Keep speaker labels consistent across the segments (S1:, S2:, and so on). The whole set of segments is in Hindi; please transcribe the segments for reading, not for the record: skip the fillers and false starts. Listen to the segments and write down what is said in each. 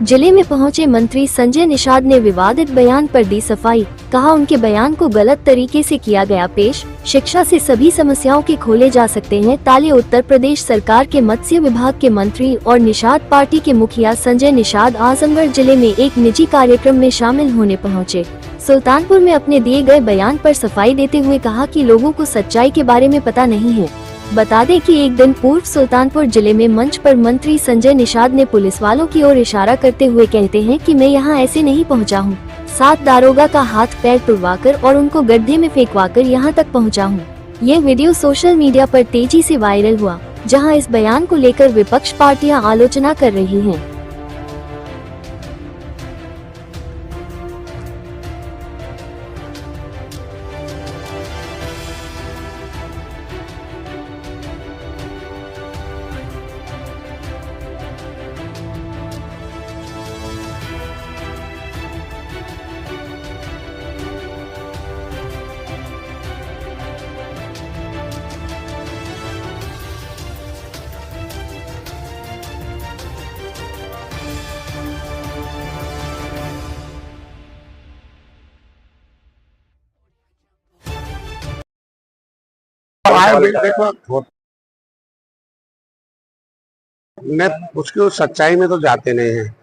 S1: जिले में पहुंचे मंत्री संजय निषाद ने विवादित बयान पर दी सफाई। कहा, उनके बयान को गलत तरीके से किया गया पेश। शिक्षा से सभी समस्याओं के खोले जा सकते हैं ताले। उत्तर प्रदेश सरकार के मत्स्य विभाग के मंत्री और निषाद पार्टी के मुखिया संजय निषाद आजमगढ़ जिले में एक निजी कार्यक्रम में शामिल होने पहुंचे। सुल्तानपुर में अपने दिए गए बयान पर सफाई देते हुए कहा कि लोगों को सच्चाई के बारे में पता नहीं है। बता दें कि एक दिन पूर्व सुल्तानपुर जिले में मंच पर मंत्री संजय निषाद ने पुलिस वालों की ओर इशारा करते हुए कहते हैं कि मैं यहां ऐसे नहीं पहुंचा हूं। साथ दारोगा का हाथ पैर तुड़वाकर और उनको गड्ढे में फेंकवाकर यहां तक पहुंचा हूं। ये वीडियो सोशल मीडिया पर तेजी से वायरल हुआ, जहां इस बयान को लेकर विपक्ष पार्टियां आलोचना कर रही हैं।
S2: देखो, मैं उसकी सच्चाई में तो जाते नहीं है।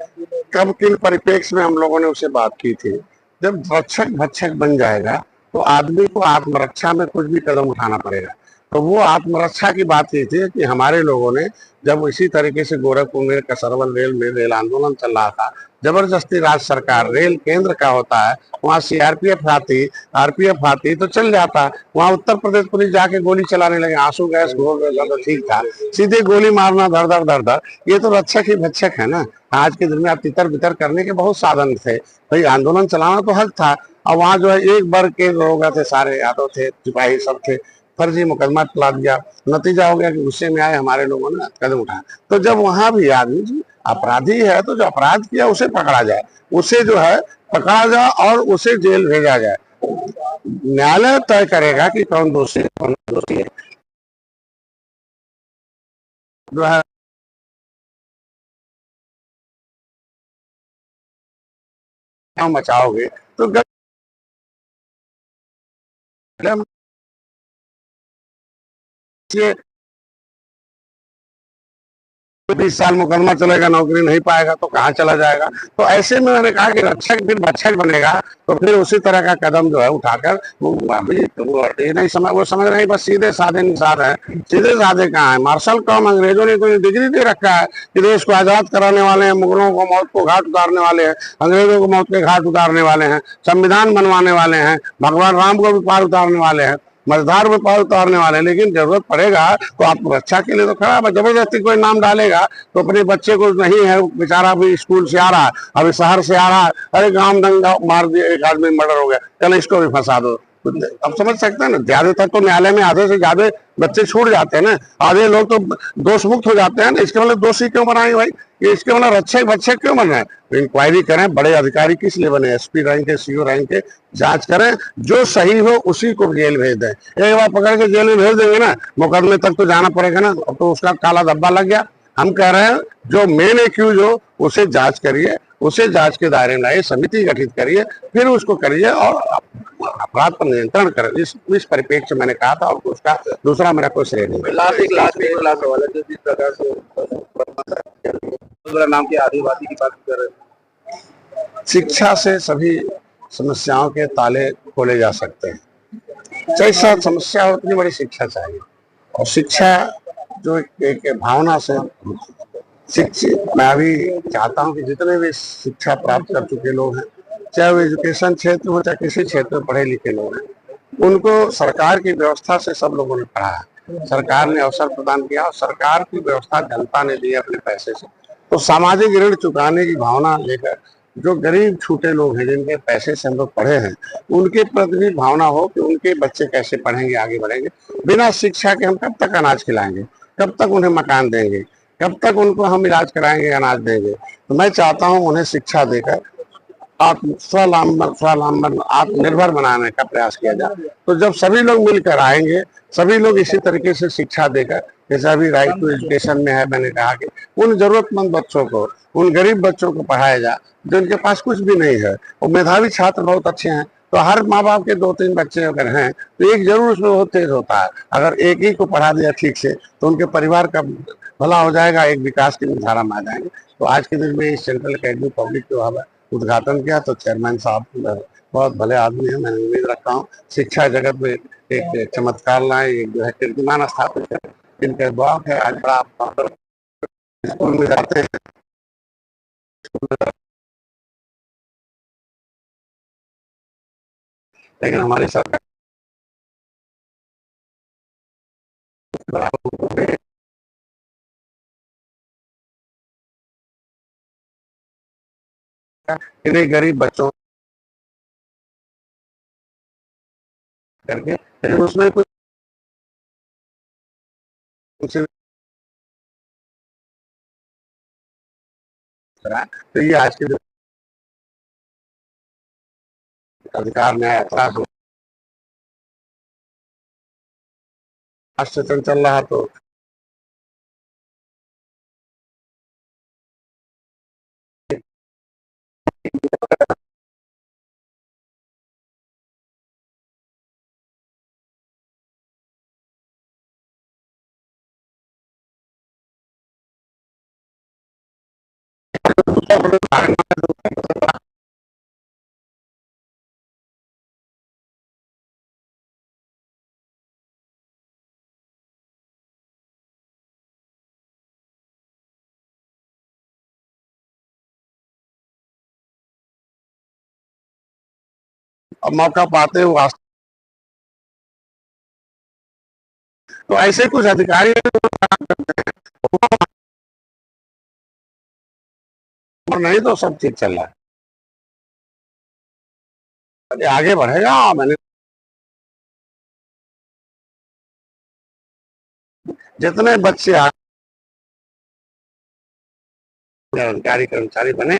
S2: कब किन परिप्रेक्ष्य में हम लोगों ने उसे बात की थी। जब रक्षक भक्षक बन जाएगा तो आदमी को आत्मरक्षा में कुछ भी कदम उठाना पड़ेगा। तो वो आत्मरक्षा की बात ये थी कि हमारे लोगों ने जब इसी तरीके से गोरखपुर में कसरवल रेल में रेल आंदोलन चल रहा था, जबरदस्ती राज्य सरकार, रेल केंद्र का होता है, वहाँ सीआरपीएफ आरपीएफ तो चल जाता। वहाँ उत्तर प्रदेश पुलिस जाके गोली चलाने लगे, आंसू गैस घोल तो ठीक था, सीधे गोली मारना धर धर धर धर। ये तो रक्षक ही भक्षक है ना। आज के दिन में आप तितर बितर करने के बहुत साधन थे, भाई आंदोलन चलाना तो हक था। और वहाँ जो है एक वर्ग के लोग थे, सारे यादव थे, सिपाही सब थे, फर्जी मुकदमा चला दिया। नतीजा हो गया कि गुस्से में आए हमारे लोगों ने कदम उठाया। तो जब वहां भी आदमी अपराधी है तो जो अपराध किया उसे पकड़ा जाए, उसे जो है पकड़ा जाए और उसे जेल भेजा जाए। न्यायालय तय करेगा कि कौन दोषी है कौन दोषी है। जो है मचाओगे तो 20 साल मुकदमा चलेगा, नौकरी नहीं पाएगा तो कहाँ चला जाएगा। तो ऐसे में मैंने कहा कि रक्षक फिर भक्षक बनेगा तो फिर उसी तरह का कदम जो है उठाकर ये नहीं समझ, वो समझ रहे बस सीधे साधे निषाद है। सीधे साधे कहाँ है? मार्शल कौम अंग्रेजों ने कोई डिग्री दे रखा है कि देश को आजाद कराने वाले हैं, मुगलों को मौत को घाट उतारने वाले हैं, अंग्रेजों को मौत के घाट उतारने वाले हैं, संविधान बनवाने वाले हैं, भगवान राम को भी पार उतारने वाले हैं, मझधार में पार उतारने वाले। लेकिन जरूरत पड़ेगा तो आप रक्षा के लिए तो खड़ा है। जबरदस्ती कोई नाम डालेगा तो अपने बच्चे को नहीं है, बेचारा भी स्कूल से आ रहा है, अभी शहर से आ रहा है, अरे गांव दंगा मार दिया, एक आदमी मर्डर हो गया, चल इसको भी फंसा दो। अब समझ सकते हैं ना। ज्यादातर तो न्यायालय में आधे से ज्यादा बच्चे छूट जाते हैं ना, आधे लोग तो दोष मुक्त हो जाते हैं ना। इसके मतलब दोषी क्यों बनाए भाई? ये इसके मतलब रक्षक भक्षक क्यों बन रहे हैं? तो इंक्वायरी करें, बड़े अधिकारी किस लिए बने, एसपी रैंक के, सीओ रैंक के, जांच करें, जो सही हो उसी को जेल भेज दें। एक बार पकड़ के जेल में भेज देंगे ना, मुकदमे तक तो जाना पड़ेगा ना, अब तो उसका काला धब्बा लग गया। हम कह रहे हैं जो मेन एक्यूज हो उसे जांच करिए, उसे जांच के दायरे में लाइए, समिति गठित करिए, फिर उसको करिए और अपराध पर नियंत्रण करें। इस परिप्रेक्ष्य मैंने कहा था, और उसका दूसरा मेरा कोई श्रेय नहीं। जिस प्रकार से नाम के आदिवासी की बात कर रहे हैं, शिक्षा से सभी समस्याओं के ताले खोले जा सकते हैं। जैसा समस्या हो उतनी बड़ी शिक्षा चाहिए, और शिक्षा जो एक भावना से शिक्षित, मैं अभी चाहता हूं कि जितने भी शिक्षा प्राप्त कर चुके लोग हैं, चाहे वो एजुकेशन क्षेत्र हो चाहे किसी क्षेत्र में पढ़े लिखे लोग हैं, उनको सरकार की व्यवस्था से सब लोगों ने पढ़ा है। सरकार ने अवसर प्रदान किया और सरकार की व्यवस्था जनता ने दी अपने पैसे से। तो सामाजिक ऋण चुकाने की भावना लेकर जो गरीब छूटे लोग हैं, जिनके पैसे से हम लोग पढ़े हैं, उनके प्रति भी भावना हो कि उनके बच्चे कैसे पढ़ेंगे, आगे बढ़ेंगे। बिना शिक्षा के हम कब तक अनाज खिलाएंगे, कब तक उन्हें मकान देंगे, कब तक उनको हम इलाज कराएंगे, अनाज देंगे। तो मैं चाहता हूं उन्हें शिक्षा देकर स्वावलंबन आत्मनिर्भर बनाने का प्रयास किया जाए। तो जब सभी लोग मिलकर आएंगे, सभी लोग इसी तरीके से शिक्षा देकर जैसा भी राइट टू एजुकेशन में है, मैंने कहा कि उन जरूरतमंद बच्चों को, उन गरीब बच्चों को पढ़ाया जाए जिनके पास कुछ भी नहीं है। और मेधावी छात्र बहुत अच्छे हैं, तो हर माँ बाप के 2-3 बच्चे अगर हैं तो एक जरूर उसमें बहुत तेज होता है। अगर एक ही को पढ़ा दिया ठीक से तो उनके परिवार का भला हो जाएगा, एक विकास की धारा में आ जाएंगे। तो आज के दिन में इस सेंट्रल अकेडमी पब्लिक जो है उद्घाटन किया, तो चेयरमैन साहब बहुत भले आदमी है। मैं उम्मीद रखता हूँ शिक्षा जगत में एक चमत्कार लाए, एक जो है कीर्तिमान स्थापित करें। इनका बहुत है। आज बड़ा स्कूल में जाते हैं, लेकिन हमारी सरकार इन्हें गरीब बच्चों करके, लेकिन उसमें कुछ तो ये आज के अधिकार न्याय अपराध राष्ट्र चल रहा, तो अब मौका पाते हुए, तो ऐसे कुछ अधिकारी और नहीं तो सब ठीक चल रहा है, आगे बढ़ेगा। मैंने जितने बच्चे अधिकारी कर्मचारी बने